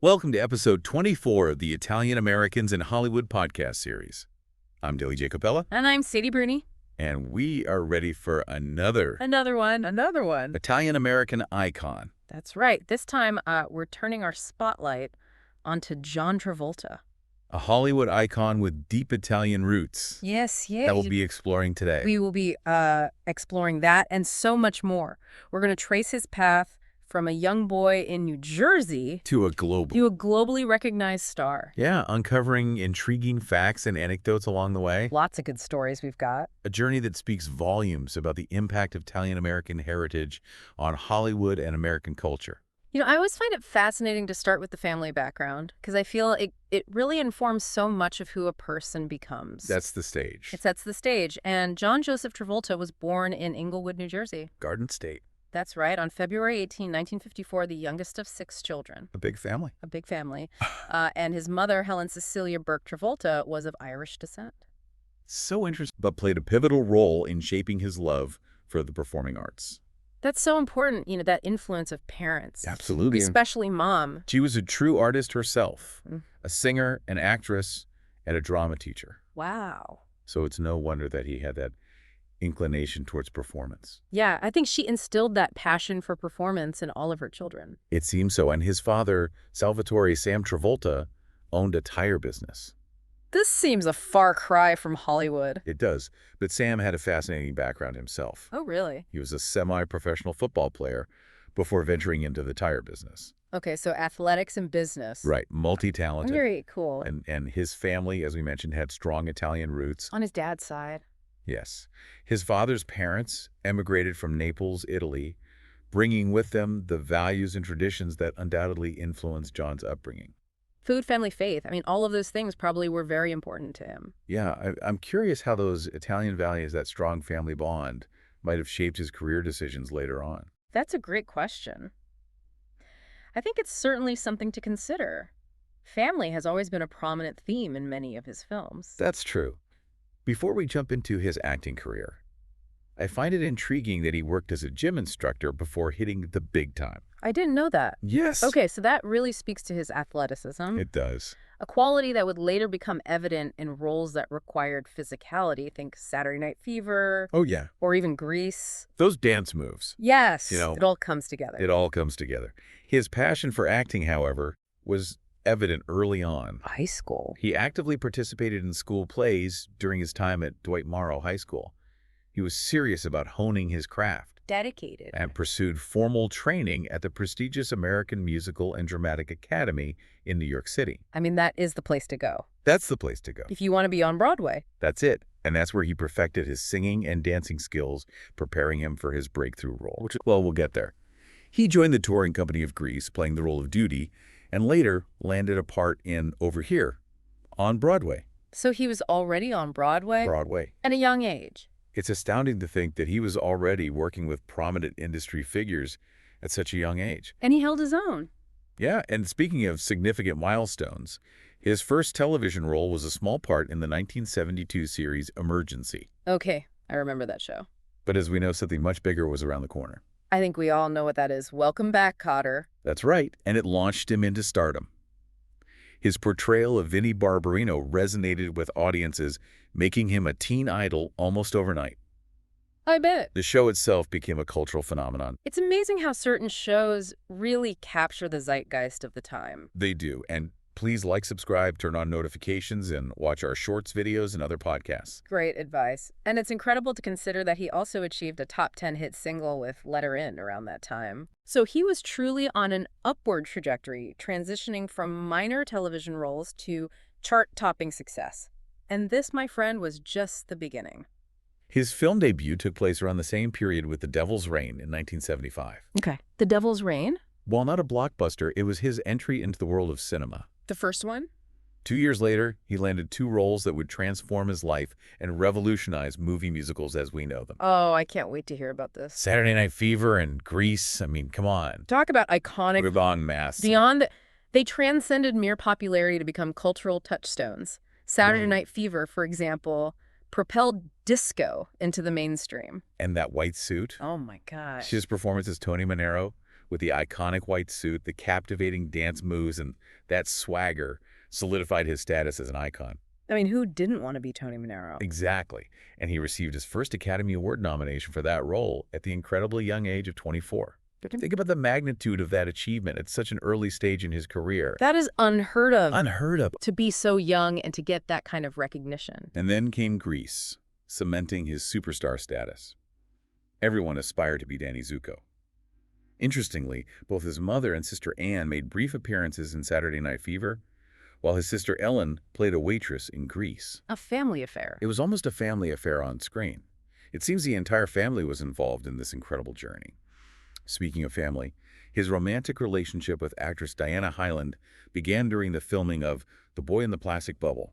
Welcome to episode 24 of the Italian Americans in Hollywood podcast series. I'm Daley Giacopella. And I'm Sadie Bruni. And we are ready for another Another one. Italian-American icon. That's right. This time, we're turning our spotlight onto John Travolta. A Hollywood icon with deep Italian roots. Yes. That we'll be exploring today. We will be exploring that and so much more. We're going to trace his path from a young boy in New Jersey to a globally recognized star. Yeah, uncovering intriguing facts and anecdotes along the way. Lots of good stories we've got. A journey that speaks volumes about the impact of Italian-American heritage on Hollywood and American culture. You know, I always find it fascinating to start with the family background because I feel it really informs so much of who a person becomes. That's the stage. It sets the stage. And John Joseph Travolta was born in Englewood, New Jersey. Garden State. That's right. On February 18, 1954, the youngest of 6 children. A big family. A big family. And his mother, Helen Cecilia Burke Travolta, was of Irish descent. So interesting, but played a pivotal role in shaping his love for the performing arts. That's so important, that influence of parents. Absolutely. Especially mom. She was a true artist herself, a singer, an actress, and a drama teacher. Wow. So it's no wonder that he had that inclination towards performance. Yeah, I think she instilled that passion for performance in all of her children. It seems so. And his father, Salvatore Sam Travolta, owned a tire business. This seems a far cry from Hollywood. It does. But Sam had a fascinating background himself. Oh, really? He was a semi-professional football player before venturing into the tire business. Okay, so athletics and business. Right, multi-talented. Very cool. And his family, as we mentioned, had strong Italian roots. On his dad's side. Yes. His father's parents emigrated from Naples, Italy, bringing with them the values and traditions that undoubtedly influenced John's upbringing. Food, family, faith. I mean, all of those things probably were very important to him. Yeah, I'm curious how those Italian values, that strong family bond, might have shaped his career decisions later on. That's a great question. I think it's certainly something to consider. Family has always been a prominent theme in many of his films. That's true. Before we jump into his acting career, I find it intriguing that he worked as a gym instructor before hitting the big time. I didn't know that. Yes. Okay, so that really speaks to his athleticism. It does. A quality that would later become evident in roles that required physicality. Think Saturday Night Fever. Oh, yeah. Or even Grease. Those dance moves. Yes. It all comes together. It all comes together. His passion for acting, however, was evident early on. High school. He actively participated in school plays during his time at Dwight Morrow High School. He was serious about honing his craft. Dedicated. And pursued formal training at the prestigious American Musical and Dramatic Academy in New York City. I mean, that is the place to go. That's the place to go. If you want to be on Broadway. That's it. And that's where he perfected his singing and dancing skills, preparing him for his breakthrough role, which, well, we'll get there. He joined the touring company of Grease, playing the role of Duty, and later landed a part in Over Here on Broadway. So he was already on Broadway? Broadway. At a young age. It's astounding to think that he was already working with prominent industry figures at such a young age. And he held his own. Yeah, and speaking of significant milestones, his first television role was a small part in the 1972 series Emergency. Okay, I remember that show. But as we know, something much bigger was around the corner. I think we all know what that is. Welcome back, Cotter. That's right, and it launched him into stardom. His portrayal of Vinnie Barbarino resonated with audiences, making him a teen idol almost overnight. I bet. The show itself became a cultural phenomenon. It's amazing how certain shows really capture the zeitgeist of the time. They do, and please like, subscribe, turn on notifications, and watch our shorts, videos, and other podcasts. Great advice. And it's incredible to consider that he also achieved a top 10 hit single with Let Her In around that time. So he was truly on an upward trajectory, transitioning from minor television roles to chart-topping success. And this, my friend, was just the beginning. His film debut took place around the same period with The Devil's Rain in 1975. Okay. The Devil's Rain? While not a blockbuster, it was his entry into the world of cinema. The first one? 2 years later, he landed 2 roles that would transform his life and revolutionize movie musicals as we know them. Oh, I can't wait to hear about this. Saturday Night Fever and Grease, I mean, come on. Talk about iconic. Beyond mass. They transcended mere popularity to become cultural touchstones. Saturday Night Fever, for example, propelled disco into the mainstream. And that white suit. Oh, my gosh. His performance as Tony Manero with the iconic white suit, the captivating dance moves, and that swagger solidified his status as an icon. I mean, who didn't want to be Tony Manero? Exactly. And he received his first Academy Award nomination for that role at the incredibly young age of 24. Think about the magnitude of that achievement at such an early stage in his career. That is unheard of. Unheard of. To be so young and to get that kind of recognition. And then came Grease, cementing his superstar status. Everyone aspired to be Danny Zuko. Interestingly, both his mother and sister Anne made brief appearances in Saturday Night Fever, while his sister Ellen played a waitress in Grease. A family affair. It was almost a family affair on screen. It seems the entire family was involved in this incredible journey. Speaking of family, his romantic relationship with actress Diana Hyland began during the filming of The Boy in the Plastic Bubble,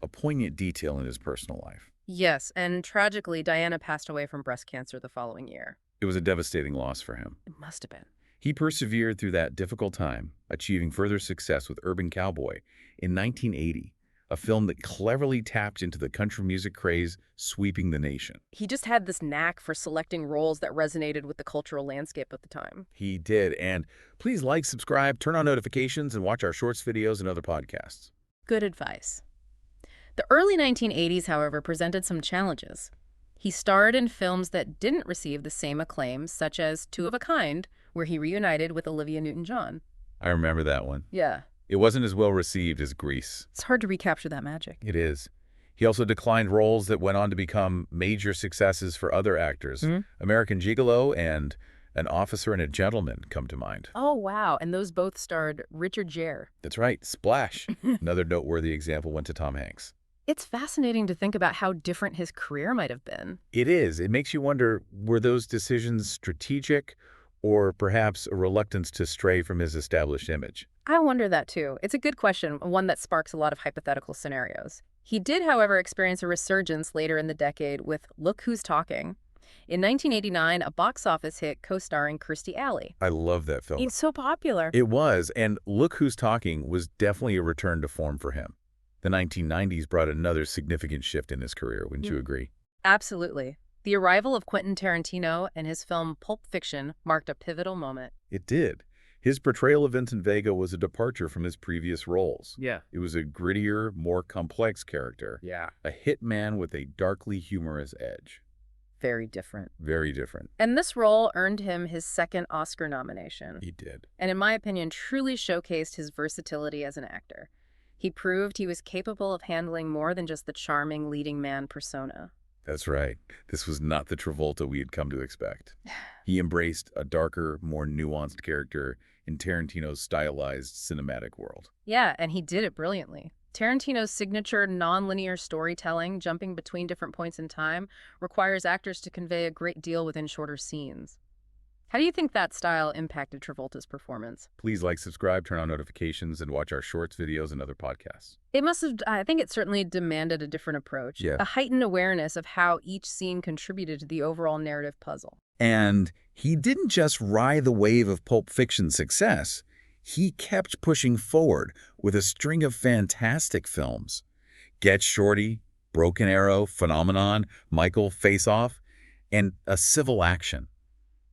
a poignant detail in his personal life. Yes, and tragically, Diana passed away from breast cancer the following year. It was a devastating loss for him. It must have been. He persevered through that difficult time, achieving further success with Urban Cowboy in 1980, a film that cleverly tapped into the country music craze sweeping the nation. He just had this knack for selecting roles that resonated with the cultural landscape at the time. He did, and please like, subscribe, turn on notifications, and watch our shorts videos and other podcasts. Good advice. The early 1980s, however, presented some challenges. He starred in films that didn't receive the same acclaim, such as Two of a Kind, where he reunited with Olivia Newton-John. I remember that one. Yeah. It wasn't as well received as Grease. It's hard to recapture that magic. It is. He also declined roles that went on to become major successes for other actors. American Gigolo and An Officer and a Gentleman come to mind. Oh, wow. And those both starred Richard Gere. That's right, Splash. Another noteworthy example went to Tom Hanks. It's fascinating to think about how different his career might have been. It is. It makes you wonder, were those decisions strategic or perhaps a reluctance to stray from his established image? I wonder that too. It's a good question, one that sparks a lot of hypothetical scenarios. He did, however, experience a resurgence later in the decade with Look Who's Talking. In 1989, a box office hit co-starring Kirstie Alley. I love that film. It's so popular. It was, and Look Who's Talking was definitely a return to form for him. The 1990s brought another significant shift in his career, wouldn't you agree? Absolutely. The arrival of Quentin Tarantino and his film Pulp Fiction marked a pivotal moment. It did. His portrayal of Vincent Vega was a departure from his previous roles. Yeah. It was a grittier, more complex character. Yeah. A hitman with a darkly humorous edge. Very different. Very different. And this role earned him his second Oscar nomination. He did. And in my opinion, truly showcased his versatility as an actor. He proved he was capable of handling more than just the charming leading man persona. That's right. This was not the Travolta we had come to expect. He embraced a darker, more nuanced character in Tarantino's stylized cinematic world. Yeah, and he did it brilliantly. Tarantino's signature nonlinear storytelling, jumping between different points in time, requires actors to convey a great deal within shorter scenes. How do you think that style impacted Travolta's performance? Please like, subscribe, turn on notifications, and watch our shorts, videos, and other podcasts. It must have, I think it certainly demanded a different approach. Yeah. A heightened awareness of how each scene contributed to the overall narrative puzzle. And he didn't just ride the wave of Pulp Fiction success. He kept pushing forward with a string of fantastic films. Get Shorty, Broken Arrow, Phenomenon, Michael, Face Off, and A Civil Action,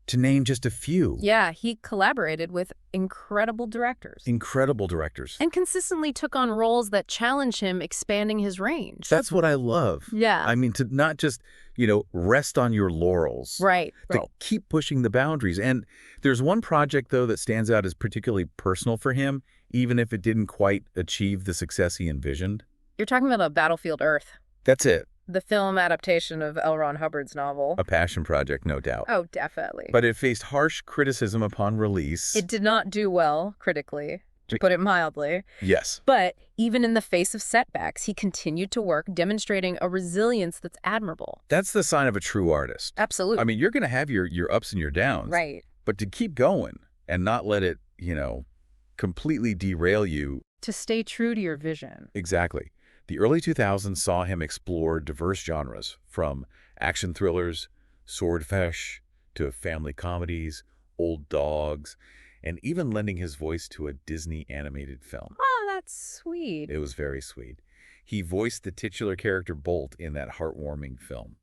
to name just a few. Yeah, he collaborated with incredible directors. Incredible directors. And consistently took on roles that challenge him, expanding his range. That's what I love. Yeah. I mean, to not just, rest on your laurels. Right. To keep pushing the boundaries. And there's one project, though, that stands out as particularly personal for him, even if it didn't quite achieve the success he envisioned. You're talking about Battlefield Earth. That's it. The film adaptation of L. Ron Hubbard's novel. A passion project, no doubt. Oh, definitely. But it faced harsh criticism upon release. It did not do well, critically, to put it mildly. Yes. But even in the face of setbacks, he continued to work, demonstrating a resilience that's admirable. That's the sign of a true artist. Absolutely. I mean, you're going to have your ups and your downs. Right. But to keep going and not let it, completely derail you. To stay true to your vision. Exactly. The early 2000s saw him explore diverse genres, from action thrillers, swordfish, to family comedies, old dogs, and even lending his voice to a Disney animated film. Oh, that's sweet. It was very sweet. He voiced the titular character Bolt in that heartwarming film.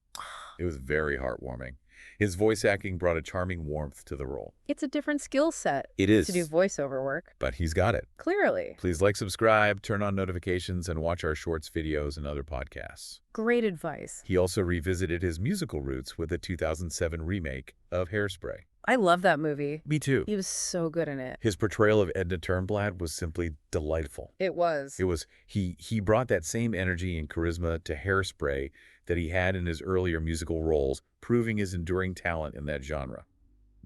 It was very heartwarming. His voice acting brought a charming warmth to the role. It's a different skill set It is, to do voiceover work. but he's got it. Clearly. Please like, subscribe, turn on notifications, and watch our shorts, videos, and other podcasts. Great advice. He also revisited his musical roots with a 2007 remake of Hairspray. I love that movie. Me too. He was so good in it. His portrayal of Edna Turnblad was simply delightful. It was. He brought that same energy and charisma to Hairspray that he had in his earlier musical roles, proving his enduring talent in that genre.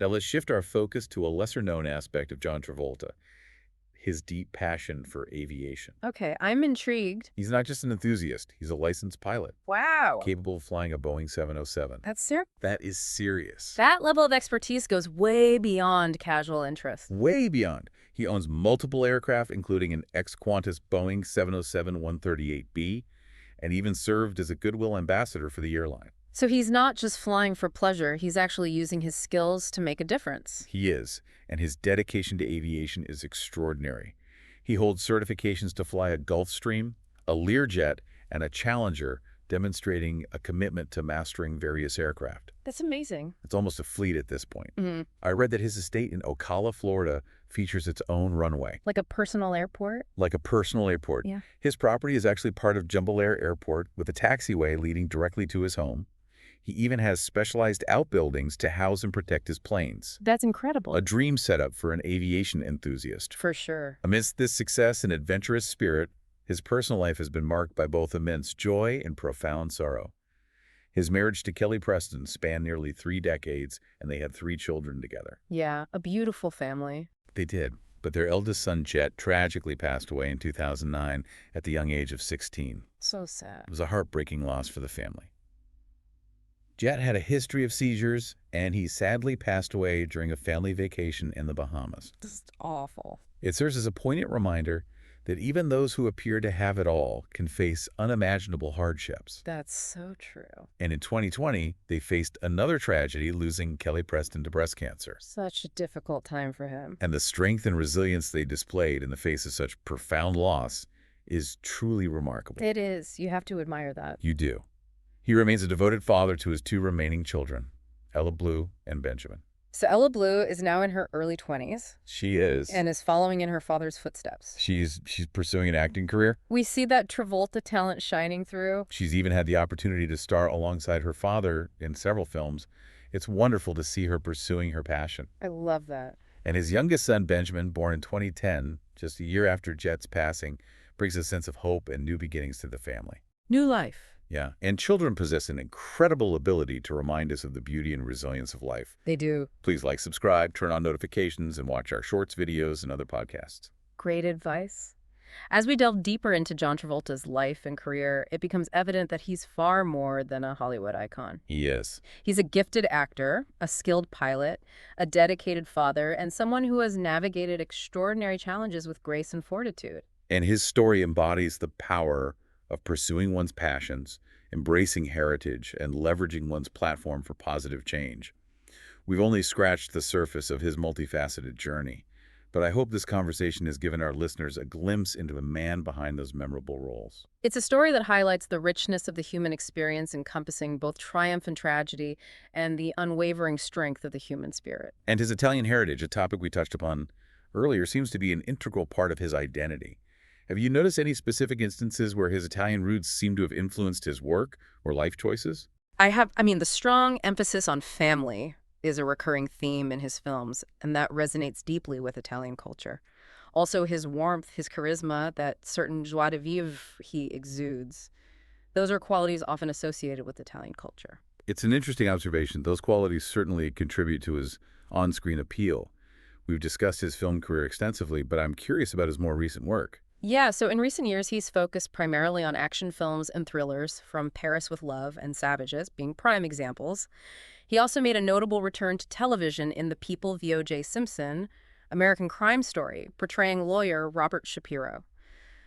Now let's shift our focus to a lesser-known aspect of John Travolta, his deep passion for aviation. Okay, I'm intrigued. He's not just an enthusiast, he's a licensed pilot, Wow. capable of flying a Boeing 707. That's serious. That is serious. That level of expertise goes way beyond casual interest. Way beyond. He owns multiple aircraft, including an ex-Qantas Boeing 707-138B, and even served as a goodwill ambassador for the airline. So he's not just flying for pleasure, he's actually using his skills to make a difference. He is, and his dedication to aviation is extraordinary. He holds certifications to fly a Gulfstream, a Learjet, and a Challenger, demonstrating a commitment to mastering various aircraft. That's amazing. It's almost a fleet at this point. Mm-hmm. I read that his estate in Ocala, Florida, features its own runway. Like a personal airport? Like a personal airport. Yeah. His property is actually part of Jumbalair Airport with a taxiway leading directly to his home. He even has specialized outbuildings to house and protect his planes. That's incredible. A dream setup for an aviation enthusiast. For sure. Amidst this success and adventurous spirit, his personal life has been marked by both immense joy and profound sorrow. His marriage to Kelly Preston spanned nearly 3 decades, and they had 3 children together. Yeah, a beautiful family. They did, but their eldest son, Jet, tragically passed away in 2009 at the young age of 16. So sad. It was a heartbreaking loss for the family. Jet had a history of seizures, and he sadly passed away during a family vacation in the Bahamas. Just awful. It serves as a poignant reminder that even those who appear to have it all can face unimaginable hardships. That's so true. And in 2020, they faced another tragedy, losing Kelly Preston to breast cancer. Such a difficult time for him. And the strength and resilience they displayed in the face of such profound loss is truly remarkable. It is. You have to admire that. You do. He remains a devoted father to his 2 remaining children, Ella Blue and Benjamin. So Ella Blue is now in her early 20s. She is. And is following in her father's footsteps. She's pursuing an acting career. We see that Travolta talent shining through. She's even had the opportunity to star alongside her father in several films. It's wonderful to see her pursuing her passion. I love that. And his youngest son, Benjamin, born in 2010, just a year after Jet's passing, brings a sense of hope and new beginnings to the family. New life. Yeah, and children possess an incredible ability to remind us of the beauty and resilience of life. They do. Please like, subscribe, turn on notifications, and watch our shorts, videos, and other podcasts. Great advice. As we delve deeper into John Travolta's life and career, it becomes evident that he's far more than a Hollywood icon. He is. He's a gifted actor, a skilled pilot, a dedicated father, and someone who has navigated extraordinary challenges with grace and fortitude. And his story embodies the power of pursuing one's passions, embracing heritage, and leveraging one's platform for positive change. We've only scratched the surface of his multifaceted journey, but I hope this conversation has given our listeners a glimpse into the man behind those memorable roles. It's a story that highlights the richness of the human experience, encompassing both triumph and tragedy, and the unwavering strength of the human spirit. And his Italian heritage, a topic we touched upon earlier, seems to be an integral part of his identity. Have you noticed any specific instances where his Italian roots seem to have influenced his work or life choices? The strong emphasis on family is a recurring theme in his films, and that resonates deeply with Italian culture. Also, his warmth, his charisma, that certain joie de vivre he exudes, those are qualities often associated with Italian culture. It's an interesting observation. Those qualities certainly contribute to his on-screen appeal. We've discussed his film career extensively, but I'm curious about his more recent work. Yeah, so in recent years, he's focused primarily on action films and thrillers, from Paris with Love and Savages being prime examples. He also made a notable return to television in The People of O.J. Simpson, American Crime Story, portraying lawyer Robert Shapiro.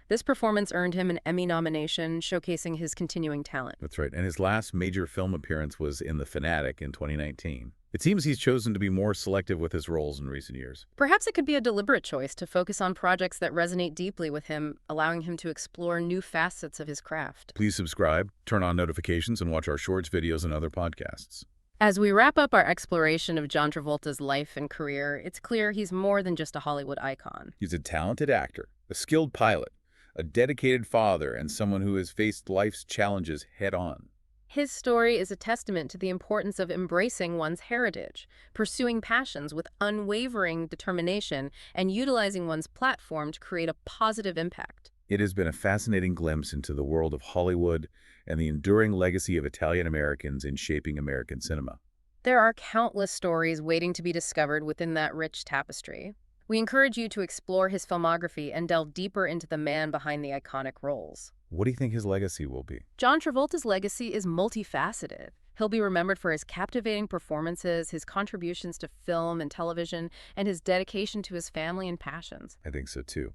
This performance earned him an Emmy nomination, showcasing his continuing talent. That's right, and his last major film appearance was in The Fanatic in 2019. It seems he's chosen to be more selective with his roles in recent years. Perhaps it could be a deliberate choice to focus on projects that resonate deeply with him, allowing him to explore new facets of his craft. Please subscribe, turn on notifications, and watch our shorts, videos, and other podcasts. As we wrap up our exploration of John Travolta's life and career, it's clear he's more than just a Hollywood icon. He's a talented actor, a skilled pilot, a dedicated father, and someone who has faced life's challenges head-on. His story is a testament to the importance of embracing one's heritage, pursuing passions with unwavering determination, and utilizing one's platform to create a positive impact. It has been a fascinating glimpse into the world of Hollywood and the enduring legacy of Italian Americans in shaping American cinema. There are countless stories waiting to be discovered within that rich tapestry. We encourage you to explore his filmography and delve deeper into the man behind the iconic roles. What do you think his legacy will be? John Travolta's legacy is multifaceted. He'll be remembered for his captivating performances, his contributions to film and television, and his dedication to his family and passions. I think so too.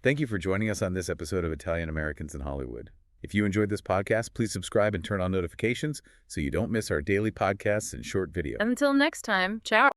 Thank you for joining us on this episode of Italian Americans in Hollywood. If you enjoyed this podcast, please subscribe and turn on notifications so you don't miss our daily podcasts and short videos. Until next time, ciao.